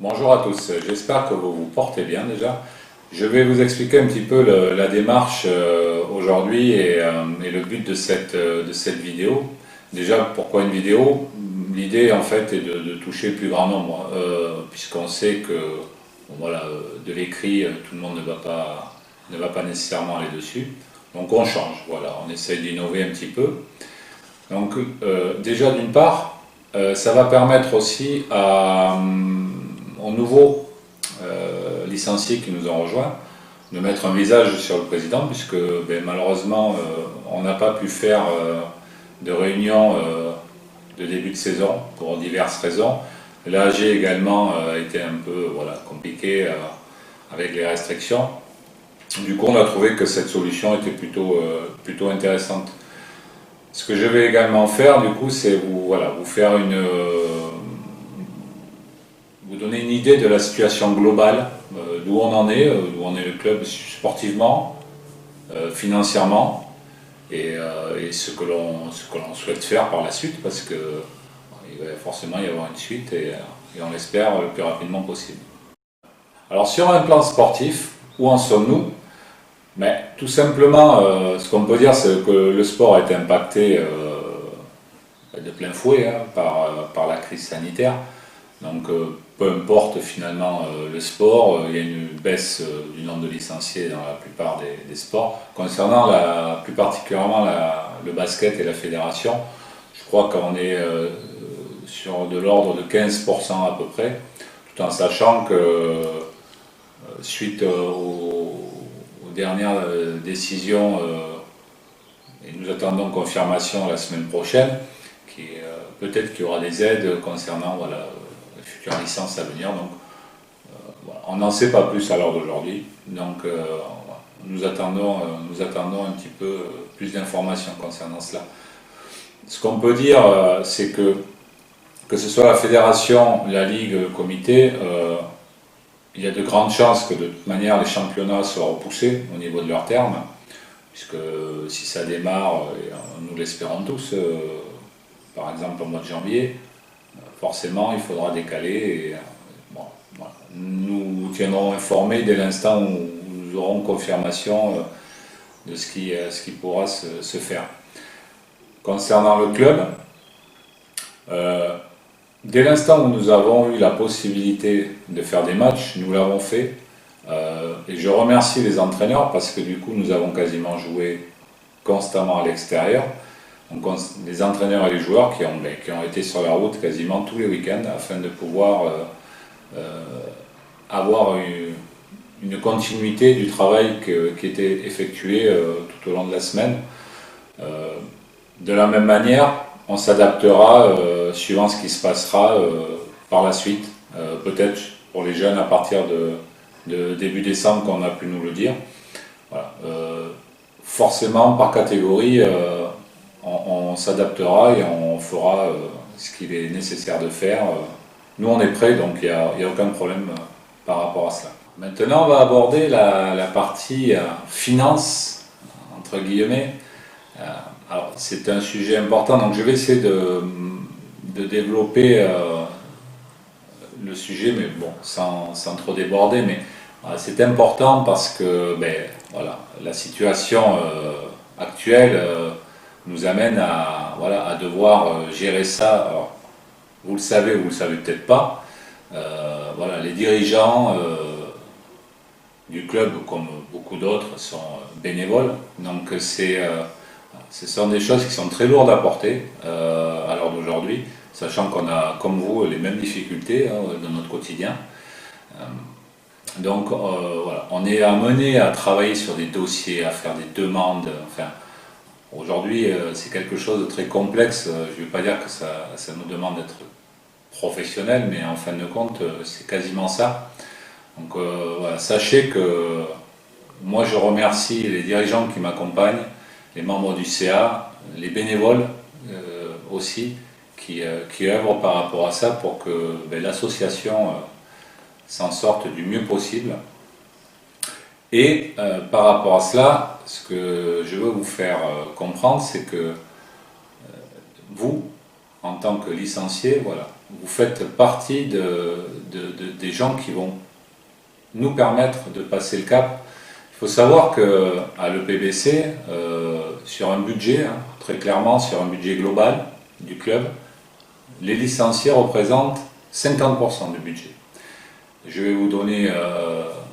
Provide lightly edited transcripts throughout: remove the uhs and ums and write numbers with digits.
Bonjour à tous, j'espère que vous vous portez bien déjà. Je vais vous expliquer un petit peu la démarche aujourd'hui et le but de cette vidéo. Déjà, pourquoi une vidéo? L'idée en fait est de toucher le plus grand nombre, puisqu'on sait que bon, voilà, de l'écrit, tout le monde ne va pas nécessairement aller dessus. Donc on change, voilà, on essaye d'innover un petit peu. Donc déjà d'une part, ça va permettre aussi aux nouveaux licenciés qui nous ont rejoints de mettre un visage sur le président, puisque malheureusement on n'a pas pu faire de réunion de début de saison pour diverses raisons. L'AG également a été un peu compliqué avec les restrictions. Du coup on a trouvé que cette solution était plutôt intéressante. Ce que je vais également faire, du coup, c'est vous faire vous donner une idée de la situation globale, d'où on en est, d'où on est le club sportivement, financièrement, et ce que l'on souhaite faire par la suite, parce que il va forcément y avoir une suite et on l'espère le plus rapidement possible. Alors sur un plan sportif, où en sommes-nous? Mais tout simplement, ce qu'on peut dire, c'est que le sport a été impacté de plein fouet par la crise sanitaire. Donc, peu importe finalement le sport, il y a une baisse du nombre de licenciés dans la plupart des sports. Concernant plus particulièrement le basket et la fédération, je crois qu'on est sur de l'ordre de 15% à peu près, tout en sachant que suite aux dernières décisions, et nous attendons confirmation la semaine prochaine, peut-être qu'il y aura des aides concernant les futures licences à venir. Donc, on n'en sait pas plus à l'heure d'aujourd'hui. Donc, nous attendons un petit peu plus d'informations concernant cela. Ce qu'on peut dire, c'est que ce soit la fédération, la ligue, le comité, il y a de grandes chances que de toute manière les championnats soient repoussés au niveau de leur terme, puisque si ça démarre, et nous l'espérons tous, par exemple au mois de janvier, forcément il faudra décaler. Et, voilà. Nous tiendrons informés dès l'instant où nous aurons confirmation de ce qui pourra se faire. Concernant le club, dès l'instant où nous avons eu la possibilité de faire des matchs, nous l'avons fait. Et je remercie les entraîneurs parce que du coup nous avons quasiment joué constamment à l'extérieur. Donc les entraîneurs et les joueurs qui ont été sur la route quasiment tous les week-ends afin de pouvoir avoir une continuité du travail qui était effectué tout au long de la semaine. De la même manière, on s'adaptera suivant ce qui se passera par la suite. Peut-être pour les jeunes à partir de début décembre, comme on a pu nous le dire. Voilà. Forcément, par catégorie, on s'adaptera et on fera ce qu'il est nécessaire de faire. Nous, on est prêts, donc il n'y a aucun problème par rapport à cela. Maintenant, on va aborder la partie finance, entre guillemets. Alors, c'est un sujet important, donc je vais essayer de développer le sujet, mais bon, sans trop déborder. Mais c'est important parce que la situation actuelle nous amène à devoir gérer ça. Alors, vous le savez ou vous le savez peut-être pas. Les dirigeants du club, comme beaucoup d'autres, sont bénévoles. Donc ce sont des choses qui sont très lourdes à porter à l'heure d'aujourd'hui, sachant qu'on a, comme vous, les mêmes difficultés dans notre quotidien. Donc on est amené à travailler sur des dossiers, à faire des demandes. Enfin, aujourd'hui, c'est quelque chose de très complexe. Je ne vais pas dire que ça nous demande d'être professionnel, mais en fin de compte, c'est quasiment ça. Donc sachez que moi, je remercie les dirigeants qui m'accompagnent, les membres du CA, les bénévoles aussi, qui œuvrent par rapport à ça pour que l'association s'en sorte du mieux possible. Et par rapport à cela, ce que je veux vous faire comprendre, c'est que vous, en tant que licencié, voilà, vous faites partie des gens qui vont nous permettre de passer le cap. Il faut savoir qu'à l'EPBC, sur un budget, hein, très clairement sur un budget global du club, les licenciés représentent 50% du budget. Je vais vous donner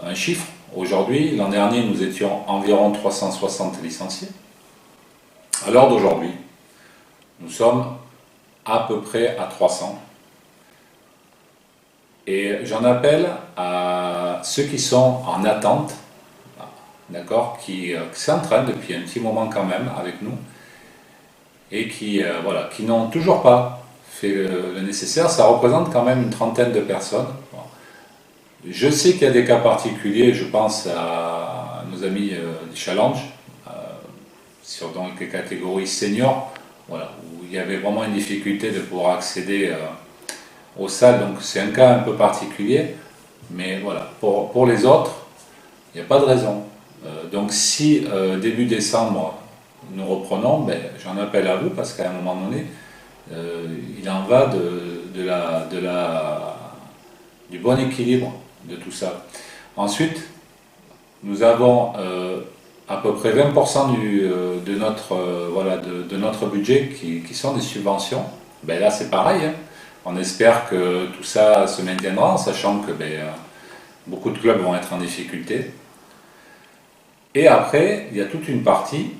un chiffre. Aujourd'hui, l'an dernier, nous étions environ 360 licenciés. À l'heure d'aujourd'hui, nous sommes à peu près à 300. Et j'en appelle à ceux qui sont en attente, d'accord, qui s'entraînent depuis un petit moment quand même avec nous, et qui n'ont toujours pas fait le nécessaire. Ça représente quand même une trentaine de personnes. Je sais qu'il y a des cas particuliers, je pense à nos amis du Challenge, dans les catégories seniors, voilà, où il y avait vraiment une difficulté de pouvoir accéder aux salles, donc c'est un cas un peu particulier, mais voilà, pour les autres, il n'y a pas de raison. Donc si début décembre nous reprenons, ben, j'en appelle à vous parce qu'à un moment donné, il en va du bon équilibre de tout ça. Ensuite, nous avons à peu près 20% de notre budget qui sont des subventions. Ben là c'est pareil, hein. On espère que tout ça se maintiendra, en sachant que beaucoup de clubs vont être en difficulté. Et après, il y a toute une partie,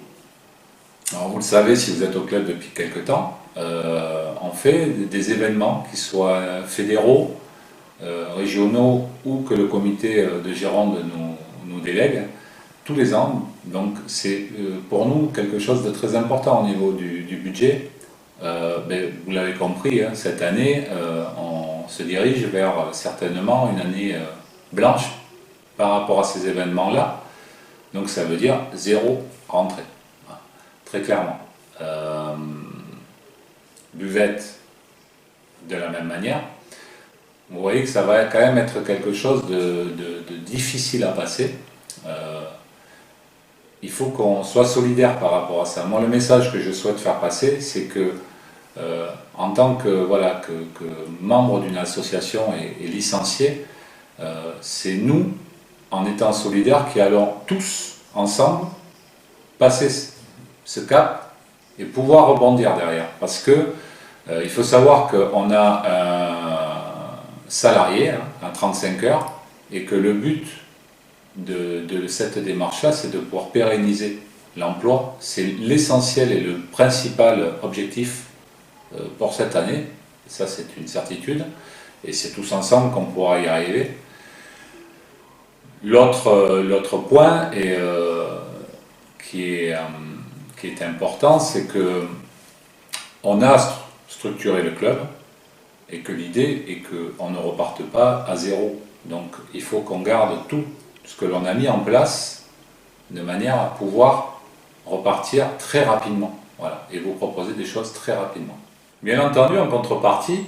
alors vous le savez si vous êtes au club depuis quelque temps, on fait des événements qui soient fédéraux, régionaux ou que le comité de Gironde nous délègue tous les ans. Donc c'est pour nous quelque chose de très important au niveau du budget. Vous l'avez compris, hein, cette année, on se dirige vers certainement une année blanche par rapport à ces événements-là. Donc ça veut dire zéro rentrée, voilà, très clairement. Buvette, de la même manière. Vous voyez que ça va quand même être quelque chose de difficile à passer. Il faut qu'on soit solidaire par rapport à ça. Moi, le message que je souhaite faire passer, c'est que en tant que membre d'une association et licencié, c'est nous, en étant solidaires, qui allons tous ensemble passer ce cap et pouvoir rebondir derrière. Parce que il faut savoir qu'on a un salarié, hein, à 35 heures, et que le but de cette démarche-là, c'est de pouvoir pérenniser l'emploi. C'est l'essentiel et le principal objectif pour cette année. Et ça, c'est une certitude. Et c'est tous ensemble qu'on pourra y arriver. L'autre point qui est important, c'est que on a structuré le club et que l'idée est qu'on ne reparte pas à zéro. Donc il faut qu'on garde tout ce que l'on a mis en place de manière à pouvoir repartir très rapidement, voilà, et vous proposer des choses très rapidement. Bien entendu, en contrepartie,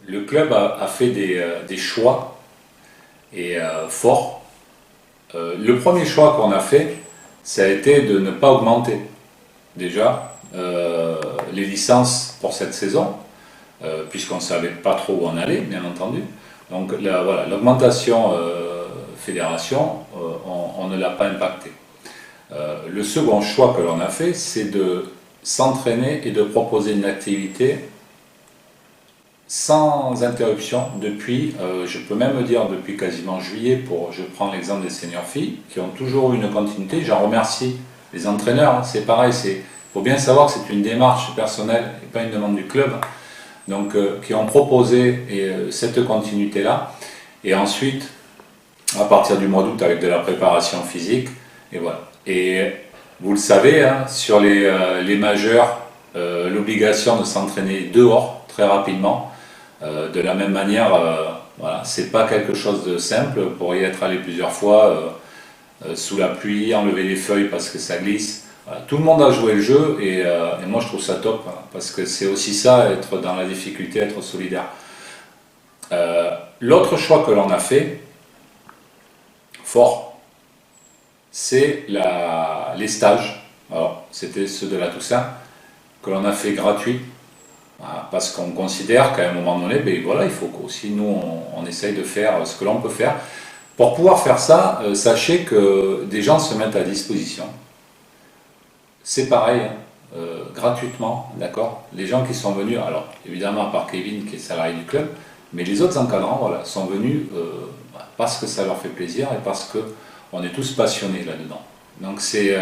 le club a fait des choix forts. Le premier choix qu'on a fait, ça a été de ne pas augmenter déjà les licences pour cette saison, puisqu'on ne savait pas trop où on allait, bien entendu. Donc l'augmentation fédération, on ne l'a pas impacté. Le second choix que l'on a fait, c'est de s'entraîner et de proposer une activité sans interruption depuis, je peux même dire depuis quasiment juillet, je prends l'exemple des seniors filles, qui ont toujours eu une continuité. J'en remercie les entraîneurs, hein, c'est pareil, il faut bien savoir que c'est une démarche personnelle et pas une demande du club, donc qui ont proposé cette continuité-là, et ensuite, à partir du mois d'août, avec de la préparation physique, et voilà. Et vous le savez, hein, sur les majeurs, l'obligation de s'entraîner dehors très rapidement. De la même manière, voilà, c'est pas quelque chose de simple. Vous pourriez être allé plusieurs fois sous la pluie, enlever les feuilles parce que ça glisse. Voilà, tout le monde a joué le jeu et moi je trouve ça top, hein, parce que c'est aussi ça, être dans la difficulté, être solidaire. L'autre choix que l'on a fait, fort, c'est les stages. Alors, c'était ceux de la Toussaint, que l'on a fait gratuits Voilà, parce qu'on considère qu'à un moment donné, ben voilà, il faut qu'aussi nous on essaye de faire ce que l'on peut faire. Pour pouvoir faire ça, sachez que des gens se mettent à disposition. C'est pareil, hein, gratuitement, d'accord. Les gens qui sont venus, alors évidemment à part Kevin qui est salarié du club, mais les autres encadrants, voilà, sont venus parce que ça leur fait plaisir et parce que on est tous passionnés là-dedans. Donc c'est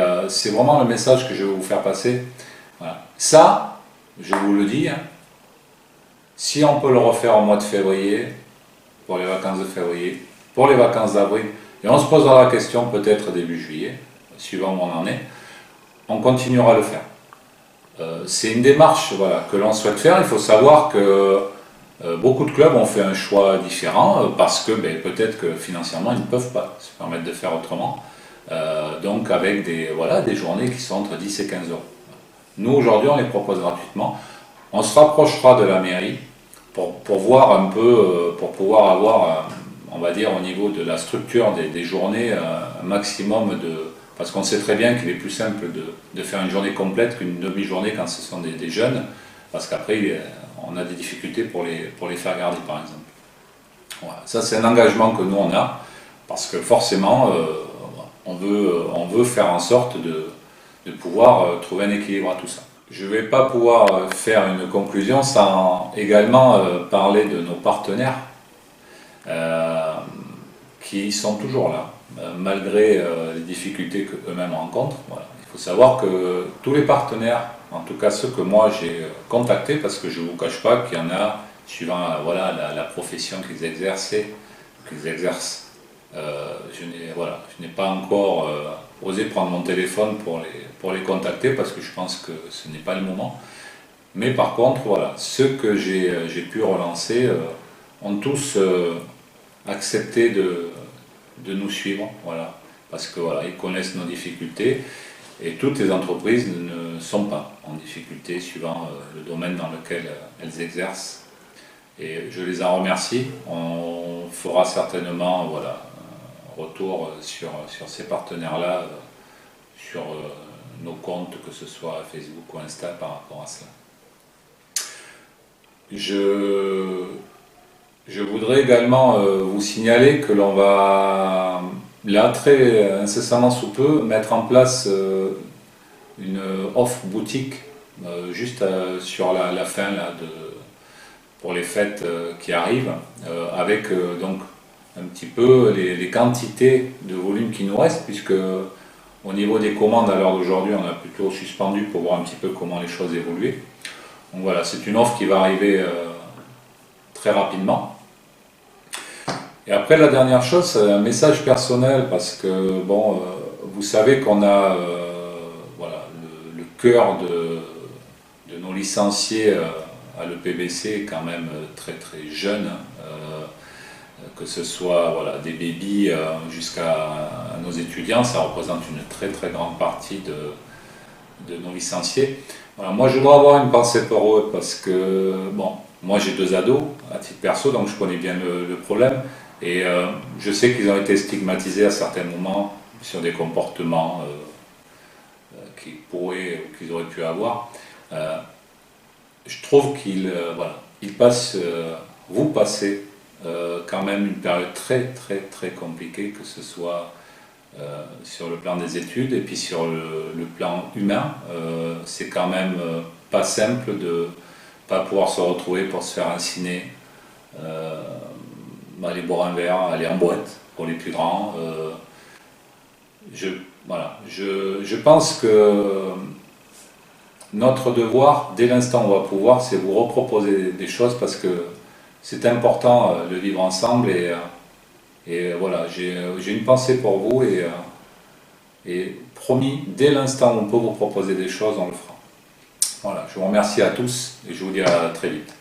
vraiment le message que je veux vous faire passer. Voilà. Ça, je vous le dis, hein, si on peut le refaire au mois de février, pour les vacances de février, pour les vacances d'avril, et on se posera la question peut-être début juillet, suivant où on en est, on continuera à le faire. C'est une démarche voilà, que l'on souhaite faire. Il faut savoir que beaucoup de clubs ont fait un choix différent parce que ben, peut-être que financièrement ils ne peuvent pas se permettre de faire autrement. Donc avec voilà, des journées qui sont entre 10 et 15 euros. Nous aujourd'hui on les propose gratuitement. On se rapprochera de la mairie pour voir un peu, pour pouvoir avoir, on va dire au niveau de la structure des journées, un maximum de... Parce qu'on sait très bien qu'il est plus simple de faire une journée complète qu'une demi-journée quand ce sont des jeunes, parce qu'après on a des difficultés pour les faire garder par exemple. Voilà. Ça c'est un engagement que nous on a, parce que forcément on veut faire en sorte de pouvoir trouver un équilibre à tout ça. Je ne vais pas pouvoir faire une conclusion sans également parler de nos partenaires qui sont toujours là, malgré les difficultés qu'eux-mêmes rencontrent. Voilà. Il faut savoir que tous les partenaires, en tout cas ceux que moi j'ai contactés, parce que je ne vous cache pas qu'il y en a, suivant voilà, la profession qu'ils exercent, je n'ai pas encore osé prendre mon téléphone pour les contacter parce que je pense que ce n'est pas le moment. Mais par contre, voilà, ceux que j'ai pu relancer ont tous accepté de nous suivre, voilà, parce que voilà, ils connaissent nos difficultés et toutes les entreprises ne sont pas en difficulté suivant le domaine dans lequel elles exercent. Et je les en remercie. On fera certainement voilà, un retour sur ces partenaires-là, sur nos comptes, que ce soit Facebook ou Insta, par rapport à cela. Je voudrais également vous signaler que l'on va, là, très incessamment sous peu, mettre en place une offre boutique juste sur la fin là, pour les fêtes qui arrivent, avec donc un petit peu les quantités de volume qui nous restent, puisque au niveau des commandes à l'heure d'aujourd'hui, on a plutôt suspendu pour voir un petit peu comment les choses évoluaient. Donc voilà, c'est une offre qui va arriver très rapidement. Et après, la dernière chose, c'est un message personnel, parce que bon, vous savez qu'on a voilà, le cœur de nos licenciés à l'EPBC est quand même très très jeune, que ce soit voilà, des bébés jusqu'à nos étudiants, ça représente une très très grande partie de nos licenciés. Voilà, moi je dois avoir une pensée pour eux parce que bon, moi j'ai 2 ados à titre perso, donc je connais bien le problème. Et je sais qu'ils ont été stigmatisés à certains moments sur des comportements qu'ils pourraient ou qu'ils auraient pu avoir. Je trouve qu'ils voilà, vous passez quand même une période très très très compliquée, que ce soit sur le plan des études et puis sur le plan humain. C'est quand même pas simple de pas pouvoir se retrouver pour se faire un ciné. Aller boire un verre, aller en boîte pour les plus grands. Je pense que notre devoir, dès l'instant où on va pouvoir, c'est vous reproposer des choses parce que c'est important de vivre ensemble et voilà, j'ai une pensée pour vous et promis, dès l'instant où on peut vous proposer des choses, on le fera. Voilà, je vous remercie à tous et je vous dis à très vite.